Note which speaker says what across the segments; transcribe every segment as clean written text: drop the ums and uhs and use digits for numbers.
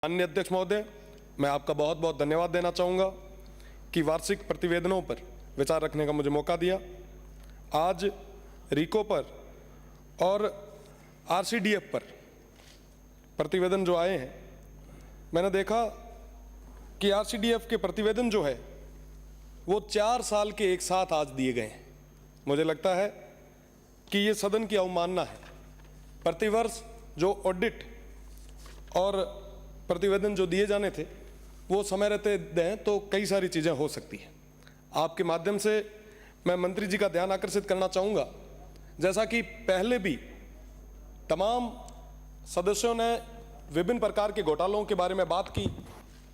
Speaker 1: माननीय अध्यक्ष महोदय, मैं आपका बहुत बहुत धन्यवाद देना चाहूँगा कि वार्षिक प्रतिवेदनों पर विचार रखने का मुझे मौका दिया। आज रीको पर और आरसीडीएफ पर प्रतिवेदन जो आए हैं, मैंने देखा कि आरसीडीएफ के प्रतिवेदन जो है वो 4 साल के एक साथ आज दिए गए हैं। मुझे लगता है कि ये सदन की अवमानना है। प्रतिवर्ष जो ऑडिट और प्रतिवेदन जो दिए जाने थे वो समय रहते दें तो कई सारी चीज़ें हो सकती हैं। आपके माध्यम से मैं मंत्री जी का ध्यान आकर्षित करना चाहूँगा, जैसा कि पहले भी तमाम सदस्यों ने विभिन्न प्रकार के घोटालों के बारे में बात की,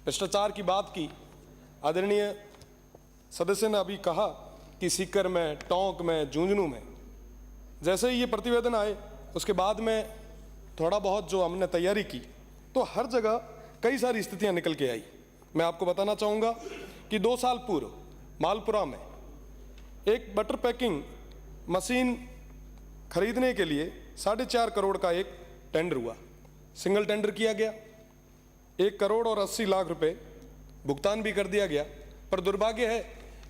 Speaker 1: भ्रष्टाचार की बात की। आदरणीय सदस्य ने अभी कहा कि सीकर में, टोंक में, झुंझुनू में, जैसे ही ये प्रतिवेदन आए उसके बाद में थोड़ा बहुत जो हमने तैयारी की तो हर जगह कई सारी स्थितियां निकल के आई। मैं आपको बताना चाहूँगा कि 2 साल पूर्व मालपुरा में एक बटर पैकिंग मशीन खरीदने के लिए 4.5 करोड़ का एक टेंडर हुआ, सिंगल टेंडर किया गया। 1 करोड़ और 80 लाख रुपए भुगतान भी कर दिया गया, पर दुर्भाग्य है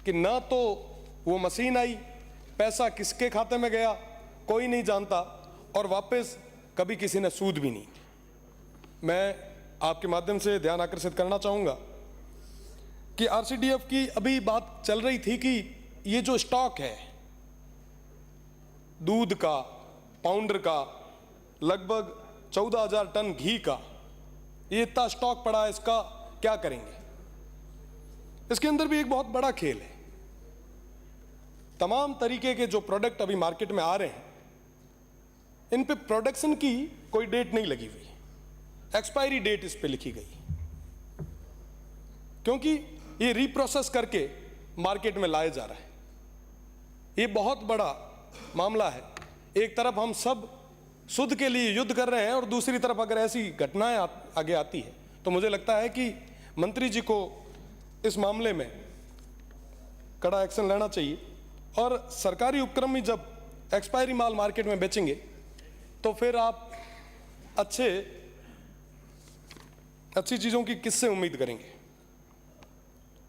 Speaker 1: कि ना तो वो मशीन आई, पैसा किसके खाते में गया कोई नहीं जानता, और वापस कभी किसी ने सूद भी नहीं। मैं आपके माध्यम से ध्यान आकर्षित करना चाहूँगा कि आरसीडीएफ की अभी बात चल रही थी कि ये जो स्टॉक है दूध का, पाउडर का, लगभग 14,000 टन घी का, ये इतना स्टॉक पड़ा है, इसका क्या करेंगे। इसके अंदर भी एक बहुत बड़ा खेल है। तमाम तरीके के जो प्रोडक्ट अभी मार्केट में आ रहे हैं, इन पे प्रोडक्शन की कोई डेट नहीं लगी हुई, एक्सपायरी डेट इस पे लिखी गई, क्योंकि ये रीप्रोसेस करके मार्केट में लाया जा रहा है। ये बहुत बड़ा मामला है। एक तरफ हम सब शुद्ध के लिए युद्ध कर रहे हैं और दूसरी तरफ अगर ऐसी घटनाएं आगे आती है तो मुझे लगता है कि मंत्री जी को इस मामले में कड़ा एक्शन लेना चाहिए। और सरकारी उपक्रम में जब एक्सपायरी माल मार्केट में बेचेंगे तो फिर आप अच्छी चीज़ों की किससे उम्मीद करेंगे।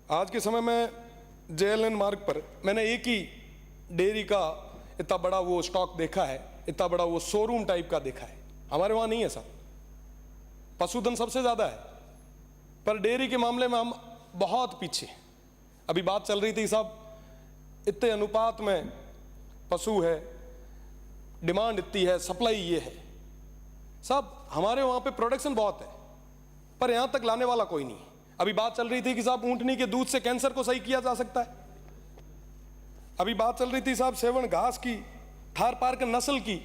Speaker 1: आज के समय में जेएलएन मार्ग पर मैंने एक ही डेयरी का इतना बड़ा वो स्टॉक देखा है, इतना बड़ा वो शोरूम टाइप का देखा है। हमारे वहाँ नहीं है साहब, पशुधन सबसे ज़्यादा है, पर डेयरी के मामले में हम बहुत पीछे। अभी बात चल रही थी साहब, इतने अनुपात में पशु है, डिमांड इतनी है, सप्लाई ये है। साहब हमारे वहाँ पे प्रोडक्शन बहुत है पर यहाँ तक लाने वाला कोई नहीं। अभी बात चल रही थी कि साहब ऊंटनी के दूध से कैंसर को सही किया जा सकता है। अभी बात चल रही थी साहब सेवण घास की, थार पारकर नस्ल की।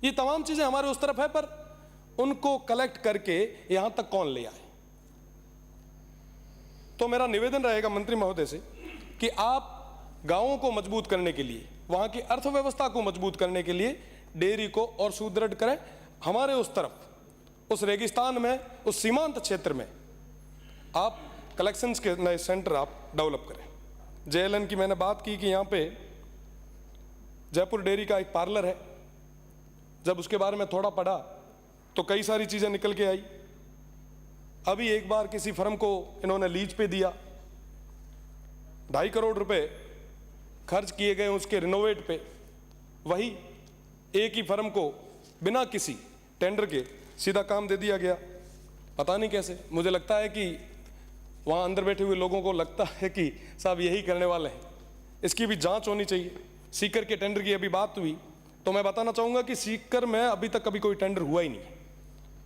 Speaker 1: ये तमाम चीजें हमारे उस तरफ है, पर उनको कलेक्ट करके यहां तक कौन ले आए। तो मेरा निवेदन रहेगा मंत्री महोदय से कि आप गांवों को मजबूत करने के लिए, वहां की अर्थव्यवस्था को मजबूत करने के लिए डेयरी को और सुदृढ़ करें। हमारे उस तरफ, उस रेगिस्तान में, उस सीमांत क्षेत्र में आप कलेक्शंस के नए सेंटर आप डेवलप करें। जेएलएन की मैंने बात की कि यहाँ पे जयपुर डेयरी का एक पार्लर है। जब उसके बारे में थोड़ा पढ़ा तो कई सारी चीज़ें निकल के आई। अभी एक बार किसी फर्म को इन्होंने लीज पे दिया, 2.5 करोड़ रुपए खर्च किए गए उसके रिनोवेट पे। वही एक ही फर्म को बिना किसी टेंडर के सीधा काम दे दिया गया। पता नहीं कैसे। मुझे लगता है कि वहाँ अंदर बैठे हुए लोगों को लगता है कि साहब यही करने वाले हैं। इसकी भी जांच होनी चाहिए। सीकर के टेंडर की अभी बात हुई तो मैं बताना चाहूँगा कि सीकर में अभी तक कभी कोई टेंडर हुआ ही नहीं।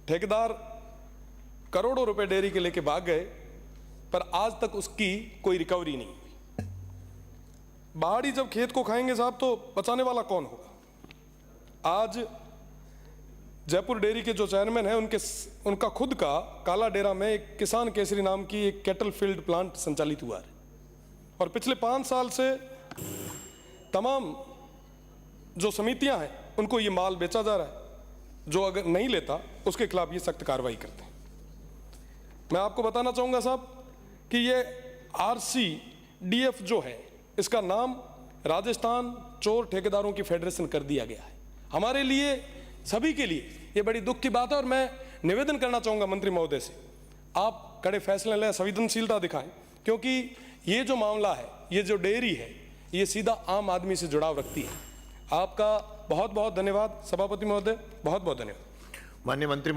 Speaker 1: ठेकेदार करोड़ों रुपए डेयरी के लेके भाग गए, पर आज तक उसकी कोई रिकवरी नहीं हुई। बाहरी जब खेत को खाएंगे साहब तो बचाने वाला कौन होगा। आज जयपुर डेयरी के जो चेयरमैन हैं उनका खुद का काला डेरा में एक किसान केसरी नाम की एक कैटल फील्ड प्लांट संचालित हुआ है, और पिछले 5 साल से तमाम जो समितियां हैं उनको ये माल बेचा जा रहा है। जो अगर नहीं लेता उसके खिलाफ ये सख्त कार्रवाई करते हैं। मैं आपको बताना चाहूँगा साहब कि ये आरसीडीएफ जो है, इसका नाम राजस्थान चोर ठेकेदारों की फेडरेशन कर दिया गया है। हमारे लिए, सभी के लिए ये बड़ी दुख की बात है। और मैं निवेदन करना चाहूँगा मंत्री महोदय से, आप कड़े फैसले लें, संवेदनशीलता दिखाएं, क्योंकि ये जो मामला है, ये जो डेयरी है, ये सीधा आम आदमी से जुड़ाव रखती है। आपका बहुत बहुत धन्यवाद सभापति महोदय, बहुत बहुत धन्यवाद।
Speaker 2: माननीय मंत्री